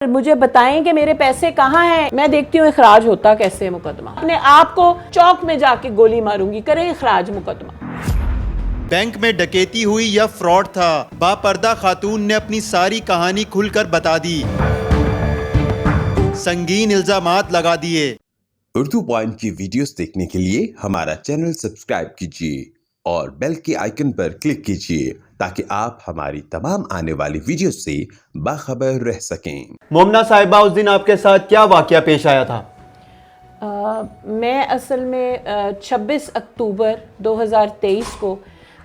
मुझे बताएं कि मेरे पैसे कहाँ हैं। मैं देखती हूँ इखराज होता कैसे है मुकदमा। अपने आप को चौक में जाके गोली मारूंगी, करें इखराज मुकदमा। बैंक में डकैती हुई या फ्रॉड था, बापर्दा खातून ने अपनी सारी कहानी खुलकर बता दी, संगीन इल्जामात लगा दिए। उर्दू पॉइंट की वीडियोस देखने के लिए हमारा चैनल सब्सक्राइब कीजिए और बेल के आइकन पर क्लिक कीजिए ताकि आप हमारी तमाम आने वाली वीडियो से बाखबर रह सकें। मोमना साहिबा, उस दिन आपके साथ क्या वाकया पेश आया था? मैं असल में 26 अक्टूबर 2023 को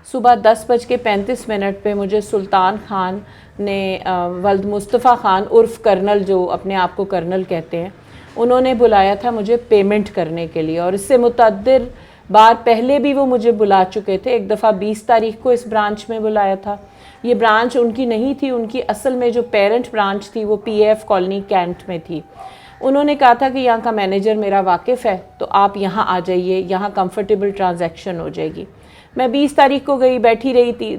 सुबह 10:35 पे मुझे सुल्तान खान ने वल्द मुस्तफ़ा खान उर्फ़ कर्नल, जो अपने आप को कर्नल कहते हैं, उन्होंने बुलाया था मुझे पेमेंट करने के लिए। और इससे मुतअद्दिद बार पहले भी वो मुझे बुला चुके थे। एक दफ़ा 20 तारीख को इस ब्रांच में बुलाया था। ये ब्रांच उनकी नहीं थी, उनकी असल में जो पेरेंट ब्रांच थी वो PF कॉलोनी कैंट में थी। उन्होंने कहा था कि यहाँ का मैनेजर मेरा वाकिफ़ है, तो आप यहाँ आ जाइए, यहाँ कंफर्टेबल ट्रांजैक्शन हो जाएगी। मैं 20 तारीख को गई, बैठी रही थी,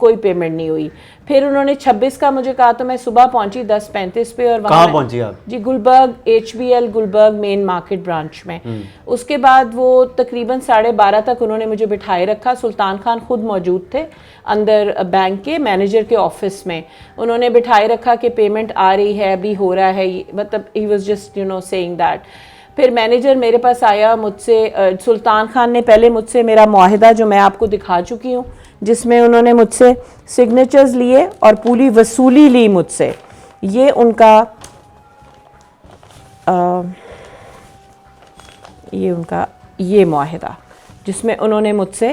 कोई पेमेंट नहीं हुई। फिर उन्होंने 26 का मुझे कहा, तो मैं सुबह पहुंची 10:35 पे। और कहाँ पहुंची आप? जी, Gulberg, HBL Gulberg main market branch में। उसके बाद वो तकरीबन 12:30 तक उन्होंने मुझे बिठाए रखा। सुल्तान खान खुद मौजूद थे अंदर बैंक के मैनेजर के ऑफिस में। उन्होंने बिठाए रखा कि पेमेंट आ रही है, अभी हो रहा है, मतलब he was just saying that. फिर मैनेजर मेरे पास आया, मुझसे सुल्तान खान ने पहले मुझसे मेरा मुआहिदा, जो मैं आपको दिखा चुकी हूँ, जिसमें उन्होंने मुझसे सिग्नेचर्स लिए और पूरी वसूली ली मुझसे। ये उनका ये मुआहिदा, जिसमें उन्होंने मुझसे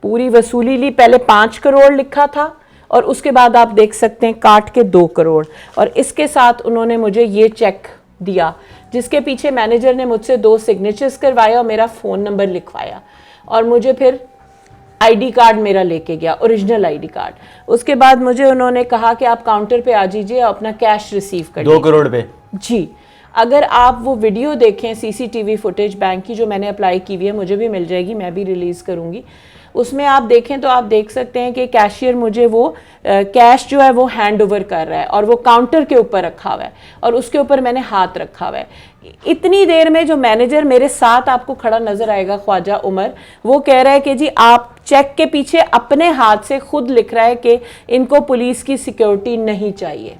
पूरी वसूली ली। पहले 5 करोड़ लिखा था और उसके बाद आप देख सकते हैं काट के 2 करोड़। और इसके साथ उन्होंने मुझे ये चेक दिया, जिसके पीछे मैनेजर ने मुझसे 2 सिग्नेचर्स करवाया और मेरा फ़ोन नंबर लिखवाया। और मुझे फिर ID कार्ड मेरा लेके गया, ओरिजिनल ID कार्ड। उसके बाद मुझे उन्होंने कहा कि आप काउंटर पे आ जाइए, अपना कैश रिसीव कर 2 करोड़ पे? जी। अगर आप वो वीडियो देखें, CCTV फुटेज बैंक की, जो मैंने अप्लाई की हुई है, मुझे भी मिल जाएगी, मैं भी रिलीज़ करूँगी, उसमें आप देखें तो आप देख सकते हैं कि कैशियर मुझे वो कैश जो है वो हैंड ओवर कर रहा है और वो काउंटर के ऊपर रखा हुआ है और उसके ऊपर मैंने हाथ रखा हुआ है। इतनी देर में जो मैनेजर मेरे साथ आपको खड़ा नजर आएगा, ख्वाजा उमर, वो कह रहा है कि जी आप चेक के पीछे अपने हाथ से खुद लिख रहा है कि इनको पुलिस की सिक्योरिटी नहीं चाहिए।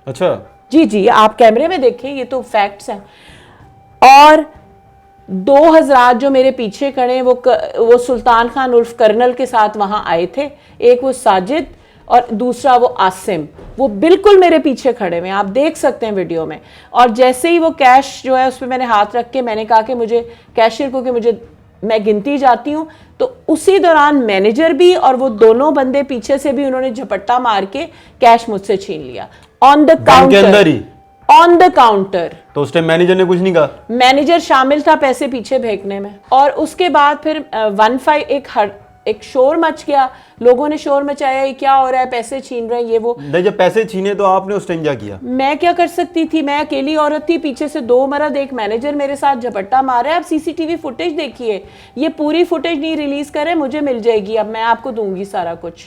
अच्छा जी जी, आप कैमरे में देखें, ये तो फैक्ट्स हैं। और 2 हज़रात जो मेरे पीछे खड़े हैं वो सुल्तान खान उर्फ कर्नल के साथ वहां आए थे। एक वो साजिद और दूसरा वो आसिम, वो बिल्कुल मेरे पीछे खड़े हुए हैं, आप देख सकते हैं वीडियो में। और जैसे ही वो कैश जो है उस पर मैंने हाथ रख के मैंने कहा कि मुझे कैशियर को, कि मैं गिनती जाती हूँ, तो उसी दौरान मैनेजर भी और वो दोनों बंदे पीछे से भी उन्होंने झपट्टा मार के कैश मुझसे छीन लिया ऑन द काउंटर। अंदर ही? On the counter. तो उस टाइम मैनेजर ने कुछ नहीं कहा? मैनेजर शामिल था पैसे पीछे फेंकने में। और उसके बाद फिर 15 एक शोर मच गया, लोगों ने शोर मचाया, ये क्या हो रहा है, पैसे छीन रहे हैं, ये वो। जब पैसे छीने तो आपने उस टाइम क्या किया? मैं क्या कर सकती थी, मैं अकेली औरत थी, पीछे से 2 मर्द, एक मैनेजर मेरे साथ झपट्टा मार रहा है। आप CCTV फुटेज देखिए, ये पूरी फुटेज नहीं रिलीज कर रहे, मुझे मिल जाएगी, अब मैं आपको दूंगी सारा कुछ।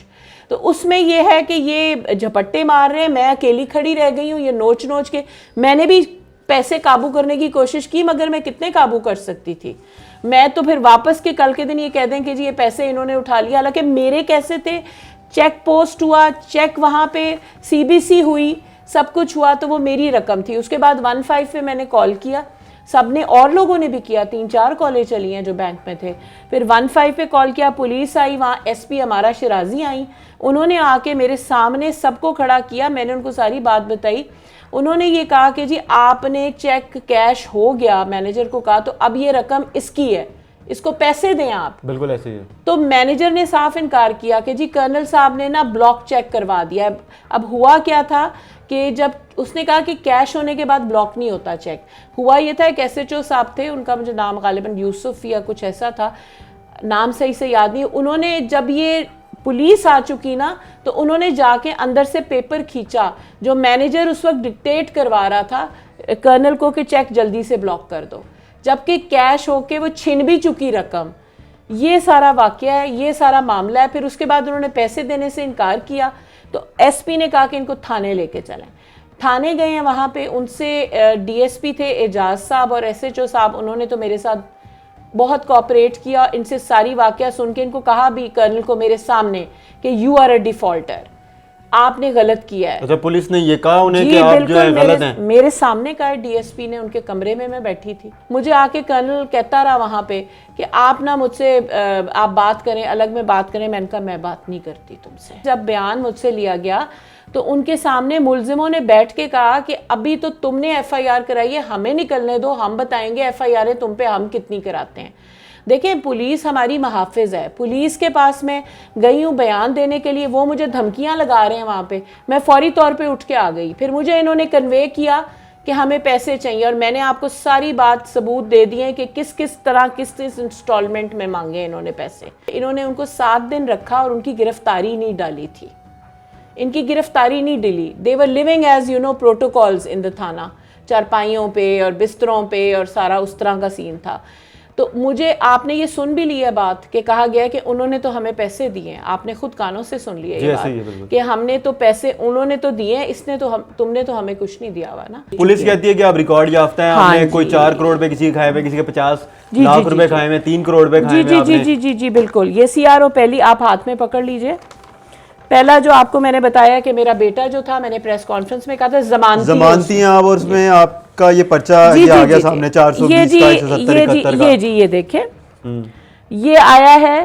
तो उसमें ये है कि ये झपट्टे मार रहे हैं, मैं अकेली खड़ी रह गई हूँ, ये नोच नोच के। मैंने भी पैसे काबू करने की कोशिश की, मगर मैं कितने काबू कर सकती थी। मैं तो फिर वापस के कल के दिन ये कह दें कि जी ये पैसे इन्होंने उठा लिया, हालांकि मेरे कैसे थे, चेक पोस्ट हुआ, चेक वहाँ पे CBC हुई, सब कुछ हुआ, तो वो मेरी रकम थी। उसके बाद 15 पे मैंने कॉल किया, सबने, और लोगों ने भी किया, 3-4 कॉलें चली हैं जो बैंक में थे। फिर 15 पे कॉल किया, पुलिस आई, वहाँ SP हमारा शिराजी आई, उन्होंने आके मेरे सामने सबको खड़ा किया, मैंने उनको सारी बात बताई। उन्होंने ये कहा कि जी आपने चेक कैश हो गया, मैनेजर को कहा, तो अब ये रकम इसकी है, इसको पैसे दें आप। बिल्कुल ऐसे ही है। तो मैनेजर ने साफ इनकार किया कि जी कर्नल साहब ने ना ब्लॉक चेक करवा दिया। अब हुआ क्या था कि जब उसने कहा कि कैश होने के बाद ब्लॉक नहीं होता चेक, हुआ ये था, एक SHO साहब थे, उनका मुझे नाम गालिबन यूसुफ या कुछ ऐसा था, नाम सही से याद नहीं। उन्होंने जब ये पुलिस आ चुकी ना, तो उन्होंने जाके अंदर से पेपर खींचा जो मैनेजर उस वक्त डिक्टेट करवा रहा था कर्नल को कि चेक जल्दी से ब्लॉक कर दो, जबकि कैश होके वो छिन भी चुकी रकम। ये सारा वाकया है, ये सारा मामला है। फिर उसके बाद उन्होंने पैसे देने से इनकार किया, तो SP ने कहा कि इनको थाने लेके चलें। थाने गए हैं, वहाँ पे उनसे डीएसपी थे एजाज साहब और एसएचओ साहब, उन्होंने तो मेरे साथ बहुत कोऑपरेट किया। इनसे सारी वाकया सुन के इनको कहा भी कर्नल को मेरे सामने कि यू आर अ डिफॉल्टर, आपने गलत किया है। अच्छा, पुलिस ने ये कहा उन्हें जी कि आप जो बिल्कुल, है गलत हैं? मेरे सामने कहा डीएसपी ने, उनके कमरे में मैं बैठी थी। मुझे आके कर्नल कहता रहा वहाँ पे कि आप ना मुझसे आप बात करें, अलग में बात करें। मैंने कहा मैं बात नहीं करती तुमसे। जब बयान मुझसे लिया गया तो उनके सामने मुलजिमों ने बैठ के कहा कि अभी तो तुमने एफआईआर कराई है, हमें निकलने दो, हम बताएंगे एफआईआर तुम पे हम कितनी कराते हैं। देखें, पुलिस हमारी महाफिज है। पुलिस के पास मैं गई हूँ बयान देने के लिए, वो मुझे धमकियाँ लगा रहे हैं वहाँ पे। मैं फौरी तौर पे उठ के आ गई। फिर मुझे इन्होंने कन्वे किया कि हमें पैसे चाहिए, और मैंने आपको सारी बात सबूत दे दिए कि किस किस तरह किस इंस्टॉलमेंट में मांगे इन्होंने पैसे। इन्होंने उनको 7 दिन रखा और उनकी गिरफ्तारी नहीं डाली थी, इनकी गिरफ्तारी नहीं डली। They were living as you know protocols in the थाना, चारपाइयों पे और बिस्तरों पे और सारा उस तरह का सीन था। तो मुझे आपने ये सुन भी लिया बात कि कहा गया कि उन्होंने तो हमें पैसे दिए हैं। आपने खुद कानों से सुन लिया ये बात कि हमने तो पैसे उन्होंने तो दिए हैं, इसने तो तुमने तो हमें कुछ नहीं दिया हुआ ना। पुलिस कहती है कि आप रिकॉर्ड याफ्ता हैं, आपने कोई 4 करोड़ रुपए किसी के खाए हुए, किसी के 50 लाख रुपए खाए हुए, 3 करोड़ रुपए खाए हुए आपने। जी जी जी बिल्कुल। ये सीआरओ पहली आप हाथ में पकड़ लीजिए। पहला जो आपको मैंने बताया कि मेरा बेटा जो था, मैंने प्रेस कॉन्फ्रेंस में कहा था जमानती हैं आप, और उसमें आपका ये पर्चा ये आ गया सामने 420 का 170 का। ये देखें, ये आया है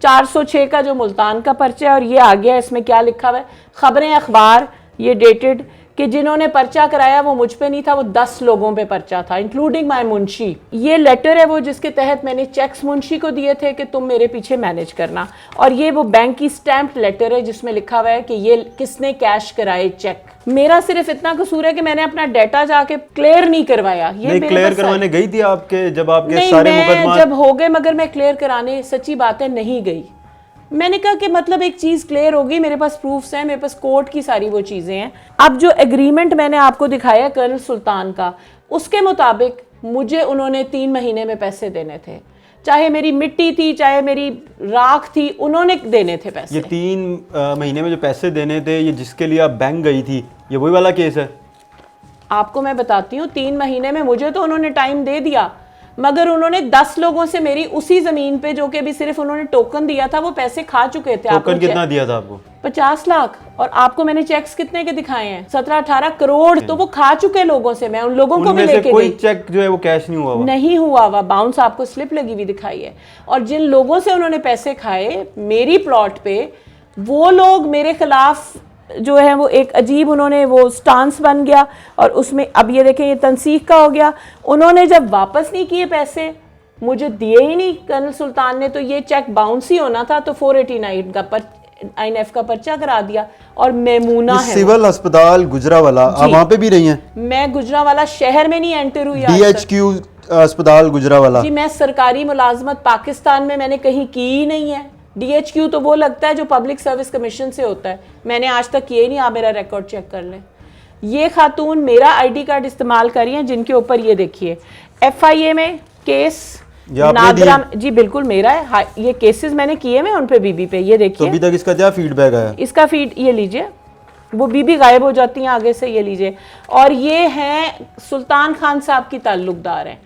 406 का जो मुल्तान का पर्चा है, और ये आ गया, इसमें क्या लिखा हुआ है, खबरें अखबार, ये डेटेड कि जिन्होंने पर्चा कराया वो मुझ पे नहीं था, वो 10 लोगों पे पर्चा था, इंक्लूडिंग माय मुंशी। ये लेटर है वो जिसके तहत मैंने चेक्स मुंशी को दिए थे कि तुम मेरे पीछे मैनेज करना, और ये वो बैंक की स्टैम्प्ड लेटर है जिसमें लिखा हुआ है कि ये किसने कैश कराए चेक। मेरा सिर्फ इतना कसूर है कि मैंने अपना डाटा जाके क्लियर नहीं करवाया। ये क्लियर करवाने गई थी आपके, जब आपके नहीं, सारे मैं जब हो गए, मगर मैं क्लियर कराने, सच्ची बात है, नहीं गई। मैंने कहा कि मतलब एक चीज क्लियर होगी, मेरे पास प्रूफ्स हैं, मेरे पास कोर्ट की सारी वो चीजें हैं। अब जो एग्रीमेंट मैंने आपको दिखाया कर्नल सुल्तान का, उसके मुताबिक मुझे उन्होंने 3 महीने में पैसे देने थे, चाहे मेरी मिट्टी थी चाहे मेरी राख थी, उन्होंने देने थे पैसे। ये 3 महीने में जो पैसे देने थे, ये जिसके लिए आप बैंक गई थी, ये वही वाला केस है? आपको मैं बताती हूँ, 3 महीने में मुझे तो उन्होंने टाइम दे दिया, मगर उन्होंने 10 लोगों से मेरी उसी जमीन पे, जो कि भी सिर्फ उन्होंने टोकन दिया था, वो पैसे खा चुके थे। टोकन कितना दिया था आपको? 50 लाख। और आपको मैंने चेक्स कितने के दिखाए हैं? 17-18 करोड़। तो वो खा चुके लोगों से, मैं उन लोगों को भी लेके कोई चेक जो है वो कैश नहीं हुआ हुआ? नहीं हुआ हुआ, बाउंस आपको स्लिप लगी हुई दिखाई है। और जिन लोगों से उन्होंने पैसे खाए मेरी प्लॉट पे, वो लोग मेरे खिलाफ जो है वो एक अजीब उन्होंने वो स्टांस बन गया, और उसमें अब ये देखें, ये तनसीख का हो गया। उन्होंने जब वापस नहीं किए पैसे, मुझे दिए ही नहीं कर्नल सुल्तान ने, तो ये चेक बाउंस ही होना था, तो 489 का INF का पर्चा करा दिया। और मेमूना है सिविल अस्पताल गुजरावाला, आप वहाँ पे भी रही हैं? मैं गुजरावाला शहर में नहीं एंटर हुई। DHQ अस्पताल गुजरावाला जी, मैं सरकारी मुलाजमत पाकिस्तान में मैंने कहीं की ही नहीं है। DHQ तो वो लगता है जो पब्लिक सर्विस कमीशन से होता है, मैंने आज तक किए नहीं। आप मेरा रिकॉर्ड चेक कर लें। ये खातून मेरा ID कार्ड इस्तेमाल कर रही हैं, जिनके ऊपर ये देखिए FIA में केस नादरा, जी बिल्कुल मेरा है। ये केसेस मैंने किए हैं उन पे, बीबी पे, ये देखिए। तो अभी तक इसका क्या फीडबैक आया? इसका फीड ये लीजिए, वो बीबी गायब हो जाती हैं आगे से, ये लीजिए। और ये हैं सुल्तान खान साहब की ताल्लुकदार हैं।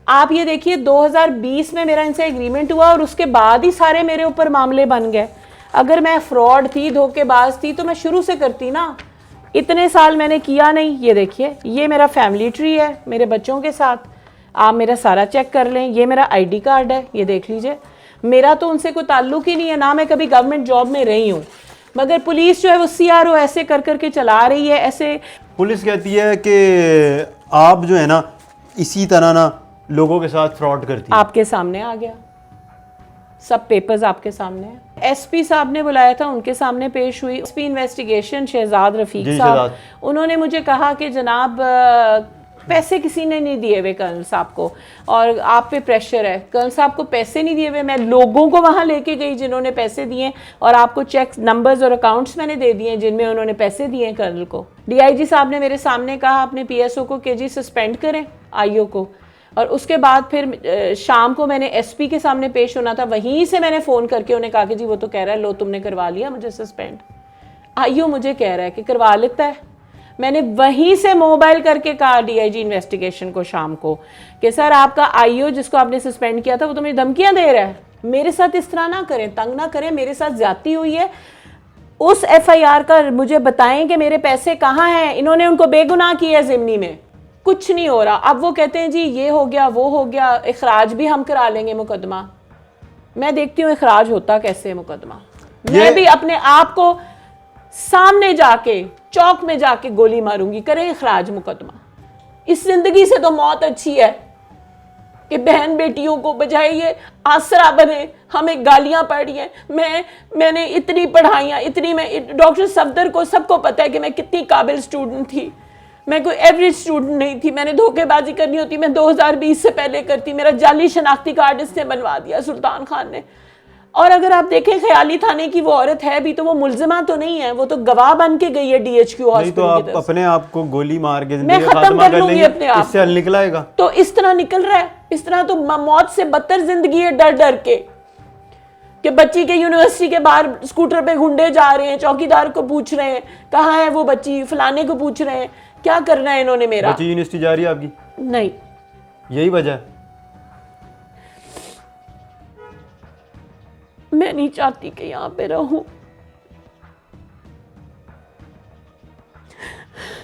आप ये देखिए, 2020 में मेरा इनसे एग्रीमेंट हुआ, और उसके बाद ही सारे मेरे ऊपर मामले बन गए। अगर मैं फ्रॉड थी, धोखेबाज थी, तो मैं शुरू से करती ना। इतने साल मैंने किया नहीं। ये देखिए, ये मेरा फैमिली ट्री है मेरे बच्चों के साथ, आप मेरा सारा चेक कर लें। ये मेरा ID कार्ड है, ये देख लीजिए। मेरा तो उनसे कोई ताल्लुक ही नहीं है, ना मैं कभी गवर्नमेंट जॉब में रही हूँ, मगर पुलिस जो है वो CRO ऐसे कर करके चला रही है। ऐसे पुलिस कहती है कि आप जो है ना, इसी तरह ना लोगों के साथ फ्रॉड करती है। आपके सामने आ गया, सब पेपर्स आपके सामने हैं। SP साहब ने बुलाया था, उनके सामने पेश हुई। SP इन्वेस्टिगेशन शहजाद रफीक साहब, उन्होंने मुझे कहा कि जनाब पैसे किसी ने नहीं दिए हुए कर्नल साहब को, और आप पे प्रेशर है। कर्नल साहब को पैसे नहीं दिए हुए, मैं लोगों को वहाँ लेके गई जिन्होंने पैसे दिए, और आपको चेक नंबर्स और अकाउंट्स मैंने दे दिए जिनमें उन्होंने पैसे दिए कर्नल को। DIG साहब ने मेरे सामने कहा अपने PSO को कि जी सस्पेंड करें IO को, और उसके बाद फिर शाम को मैंने SP के सामने पेश होना था। वहीं से मैंने फ़ोन करके उन्हें कहा कि जी वो तो कह रहा है लो तुमने करवा लिया मुझे सस्पेंड। IO मुझे कह रहा है कि करवा लेता है। मैंने वहीं से मोबाइल करके कहा डीआईजी इन्वेस्टिगेशन को शाम को कि सर आपका आईओ जिसको आपने सस्पेंड किया था वो तो मुझे धमकियां दे रहा है, मेरे साथ इस तरह ना करें, तंग ना करें, मेरे साथ ज्यादती हुई है, उस एफआईआर का मुझे बताएं कि मेरे पैसे कहाँ हैं, इन्होंने उनको बेगुनाह किया है ज़िम्नी में, कुछ नहीं हो रहा। अब वो कहते हैं जी ये हो गया वो हो गया, इखराज भी हम करा लेंगे मुकदमा। मैं देखती हूँ इखराज होता कैसे मुकदमा, मैं भी अपने आप को सामने जाके चौक में जाके गोली मारूंगी, करें इखराज मुकदमा। इस जिंदगी से तो मौत अच्छी है कि बहन बेटियों को बजाय ये आसरा बने, हमें गालियां पड़ी हैं। मैंने इतनी पढ़ाइयाँ, इतनी, मैं डॉक्टर सफदर को सबको पता है कि मैं कितनी काबिल स्टूडेंट थी, मैं कोई एवरेज स्टूडेंट नहीं थी। मैंने धोखेबाजी करनी होती मैं 2020 से पहले करती, मेरा जाली शनाख्ती कार्ड इसने बनवा दिया सुल्तान खान ने। और अगर आप देखें ख्याली थाने की वो औरत है भी तो वो मुल्जिमा तो नहीं है, वो तो गवाह बन के गई है डीएचक्यू हॉस्पिटल। तो आप अपने आप को गोली मार के मैं खत्म कर लूंगी अपने आप, इससे हल निकलाएगा। तो इस तरह निकल रहा है, इस तरह तो मौत से बदतर जिंदगी है, डर डर के कि बच्ची के यूनिवर्सिटी के बाहर स्कूटर पे गुंडे जा रहे हैं, चौकीदार को पूछ रहे हैं कहाँ है वो बच्ची, फलाने को पूछ रहे हैं। क्या करना है इन्होंने मेरा? बच्ची यूनिवर्सिटी जा रही है आपकी? नहीं, यही वजह है। मैं नहीं चाहती कि यहाँ पे रहूं।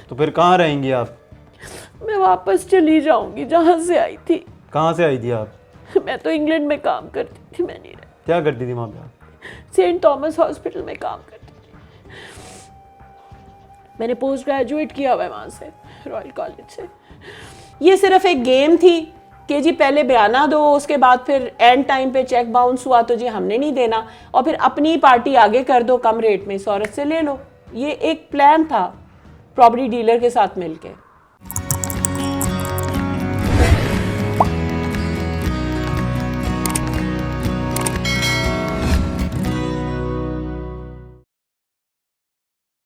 तो फिर कहाँ रहेंगी आप? मैं वापस चली जाऊंगी जहां से आई थी। कहाँ से आई थी आप? मैं तो इंग्लैंड में काम करती थी, मैं नहीं रहती। क्या करती थी वहाँ पे आप? सेंट थॉमस हॉस्पिटल में काम करती थी। मैंने पोस्ट ग्रेजुएट किया हुआ है वहां से, रॉयल कॉलेज से। ये सिर्फ एक गेम थी कि जी पहले बयाना दो, उसके बाद फिर एंड टाइम पे चेक बाउंस हुआ तो जी हमने नहीं देना, और फिर अपनी पार्टी आगे कर दो, कम रेट में इस औरत से ले लो। ये एक प्लान था प्रॉपर्टी डीलर के साथ मिलके।